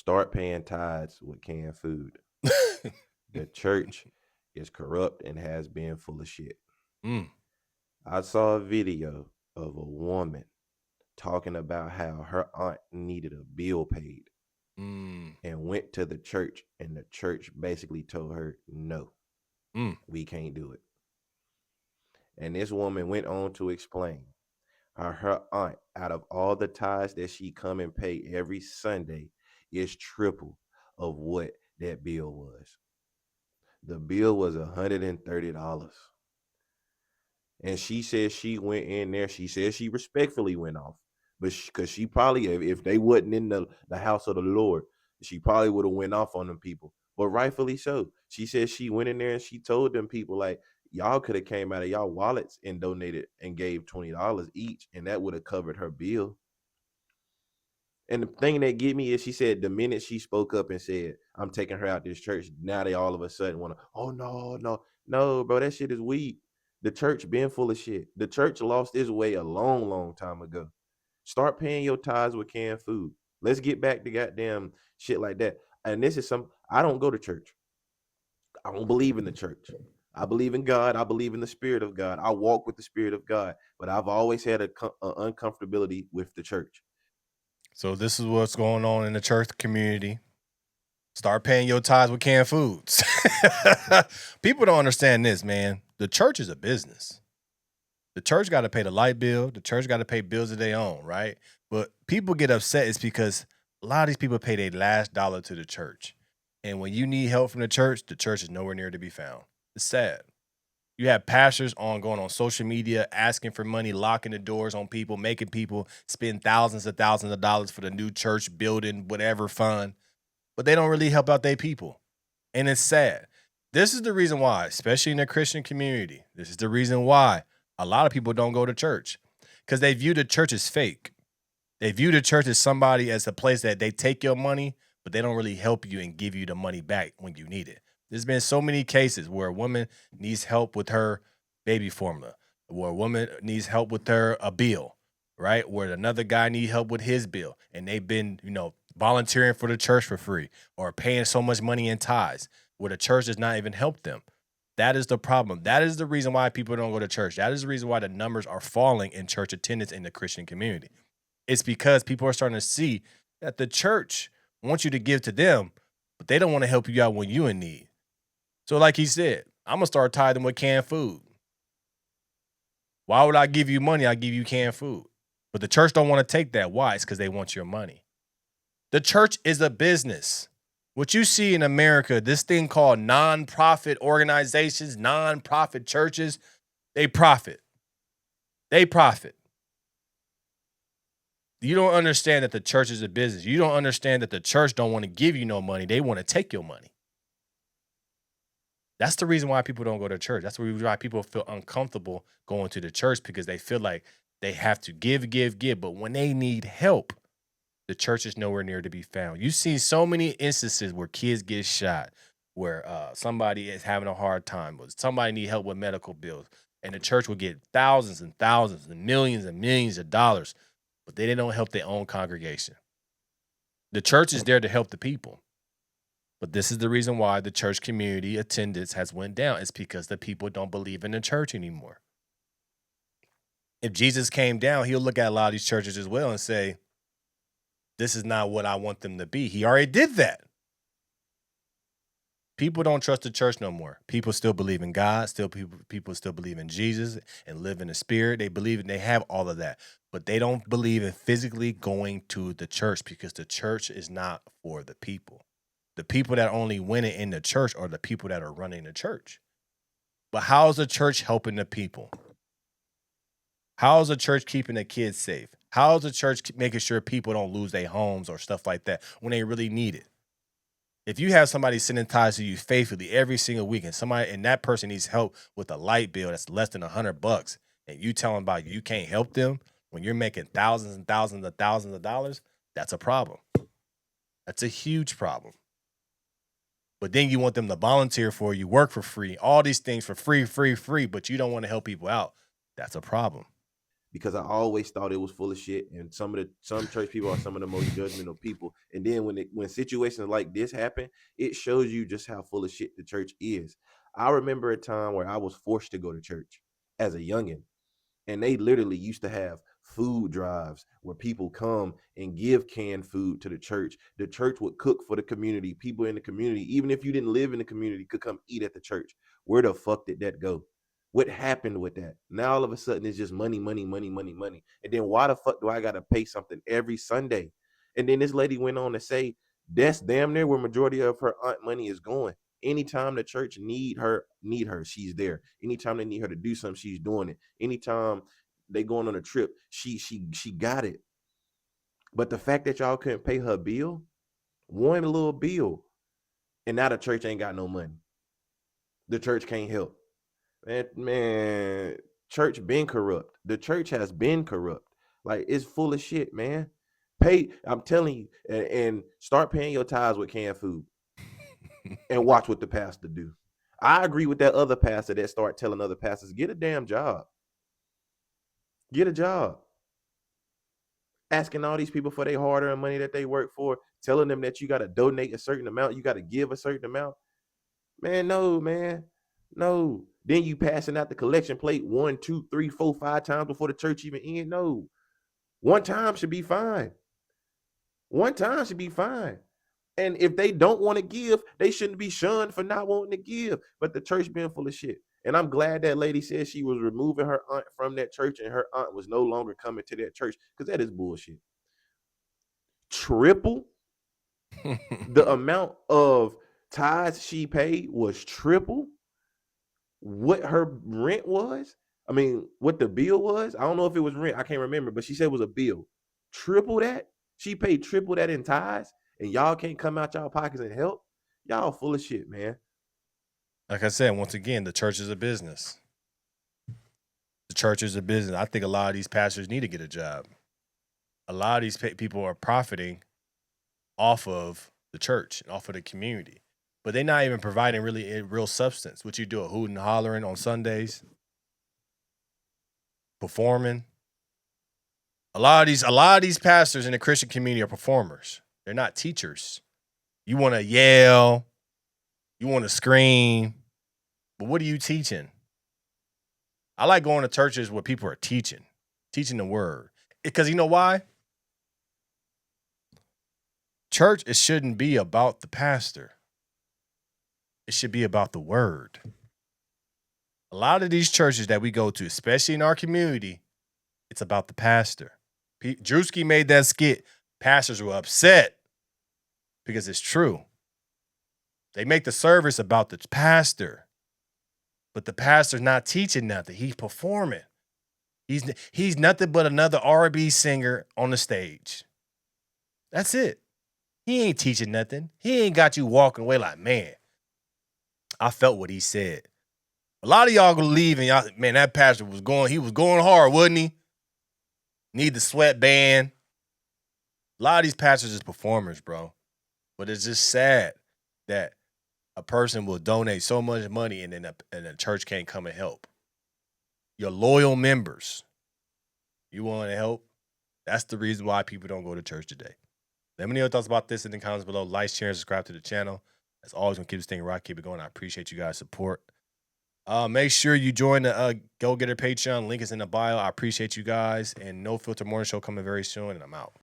Start paying tithes with canned food. The church is corrupt and has been full of shit. Mm, I saw a video of a woman talking about how her aunt needed a bill paid mm, and went to the church, and the church basically told her, no, mm. we can't do it. And this woman went on to explain how her aunt, out of all the tithes that she come and pay every Sunday, is triple of what that bill was. The bill was $130. And she said she went in there. She said she respectfully went off, but because she probably, if they wasn't in the house of the Lord, she probably would have went off on them people. But rightfully so. She said she went in there and she told them people like, y'all could have came out of y'all wallets and donated and gave $20 each, and that would have covered her bill. And the thing that get me is she said the minute she spoke up and said, I'm taking her out this church, now they all of a sudden want to, oh no, no, no, bro, that shit is weak. The church been full of shit. The church lost its way a long, long time ago. Start paying your tithes with canned food. Let's get back to goddamn shit like that. And this is I don't go to church. I don't believe in the church. I believe in God. I believe in the spirit of God. I walk with the spirit of God. But I've always had a uncomfortability with the church. So this is what's going on in the church community. Start paying your tithes with canned foods. People don't understand this, man. The church is a business. The church got to pay the light bill. The church got to pay bills of their own, right? But people get upset is because a lot of these people pay their last dollar to the church. And when you need help from the church is nowhere near to be found. It's sad. You have pastors on going on social media asking for money, locking the doors on people, making people spend thousands of dollars for the new church building, whatever fund, but they don't really help out their people. And it's sad. This is the reason why, especially in the Christian community, this is the reason why a lot of people don't go to church because they view the church as fake. They view the church as somebody as a place that they take your money, but they don't really help you and give you the money back when you need it. There's been so many cases where a woman needs help with her baby formula, where a woman needs help with her a bill, right? Where another guy needs help with his bill, and they've been, volunteering for the church for free or paying so much money in tithes, where the church does not even help them. That is the problem. That is the reason why people don't go to church. That is the reason why the numbers are falling in church attendance in the Christian community. It's because people are starting to see that the church wants you to give to them, but they don't want to help you out when you're in need. So, like he said, I'm gonna start tithing with canned food. Why would I give you money? I give you canned food. But the church don't want to take that. Why? It's because they want your money. The church is a business. What you see in America, this thing called nonprofit organizations, nonprofit churches, they profit. They profit. You don't understand that the church is a business. You don't understand that the church don't want to give you no money. They want to take your money. That's the reason why people don't go to church. That's the reason why people feel uncomfortable going to the church because they feel like they have to give, give, give. But when they need help, the church is nowhere near to be found. You see so many instances where kids get shot, where somebody is having a hard time, where somebody need help with medical bills, and the church will get thousands and thousands and millions of dollars, but they don't help their own congregation. The church is there to help the people. But this is the reason why the church community attendance has went down. It's because the people don't believe in the church anymore. If Jesus came down, he'll look at a lot of these churches as well and say, this is not what I want them to be. He already did that. People don't trust the church no more. People still believe in God. People still believe in Jesus and live in the spirit. They believe and they have all of that. But they don't believe in physically going to the church because the church is not for the people. The people that only win it in the church are the people that are running the church. But how is the church helping the people? How is the church keeping the kids safe? How is the church making sure people don't lose their homes or stuff like that when they really need it? If you have somebody sending tithes to you faithfully every single week, and that person needs help with a light bill that's less than $100, and you tell them about you can't help them when you're making thousands and thousands of dollars, that's a problem. That's a huge problem. But then you want them to volunteer for you, work for free, all these things for free, but you don't want to help people out. That's a problem. because I always thought it was full of shit. And some church people are some of the most judgmental people. And then when situations like this happen, it shows you just how full of shit the church is. I remember a time where I was forced to go to church as a youngin', and they literally used to have food drives where people come and give canned food to the church. The church would cook for the community. People in the community, even if you didn't live in the community, could come eat at the church. Where the fuck did that go? What happened with that? Now all of a sudden it's just money, money, money, money, money. And then why the fuck do I gotta pay something every Sunday? And then this lady went on to say that's damn near where majority of her aunt money is going. Anytime the church need her, she's there. Anytime they need her to do something, she's doing it. Anytime they going on a trip, she got it. But the fact that y'all couldn't pay her bill, one little bill, and now the church ain't got no money. The church can't help. Man, church been corrupt. The church has been corrupt. Like it's full of shit, man. Pay, I'm telling you, and start paying your tithes with canned food and watch what the pastor do. I agree with that other pastor that start telling other pastors, get a damn job. Get a job. Asking all these people for their hard-earned money that they work for, telling them that you got to donate a certain amount, you got to give a certain amount. Man, no, man. No. Then you passing out the collection plate 1, 2, 3, 4, 5 times before the church even end. No. One time should be fine. One time should be fine. And if they don't want to give, they shouldn't be shunned for not wanting to give. But the church being full of shit. And I'm glad that lady said she was removing her aunt from that church and her aunt was no longer coming to that church, because that is bullshit. Triple the amount of tithes she paid was triple what her rent was. I mean, what the bill was. I don't know if it was rent. I can't remember, but she said it was a bill. Triple that. She paid triple that in tithes, and y'all can't come out y'all pockets and help. Y'all full of shit, man. Like I said, once again, the church is a business. The church is a business. I think a lot of these pastors need to get a job. A lot of these people are profiting off of the church and off of the community, but they're not even providing really a real substance. What you do, a hooting and hollering on Sundays, performing. A lot of these pastors in the Christian community are performers. They're not teachers. You want to yell, you want to scream, but what are you teaching? I like going to churches where people are teaching the word. Because you know why? Church, it shouldn't be about the pastor. It should be about the word. A lot of these churches that we go to, especially in our community, it's about the pastor. Drewski made that skit. Pastors were upset because it's true. They make the service about the pastor, but the pastor's not teaching nothing. He's performing. He's nothing but another R&B singer on the stage. That's it. He ain't teaching nothing. He ain't got you walking away like, man, I felt what he said. A lot of y'all gonna leave and y'all, man, that pastor was going hard, wasn't he? Need the sweatband. A lot of these pastors is performers, bro. But it's just sad that a person will donate so much money and then the church can't come and help. Your loyal members, you want to help? That's the reason why people don't go to church today. Let me know your thoughts about this in the comments below. Like, share, and subscribe to the channel. As always, gonna keep this thing rock, keep it going. I appreciate you guys' support. Make sure you join the Go Getter Patreon. Link is in the bio. I appreciate you guys. And No Filter Morning Show coming very soon, and I'm out.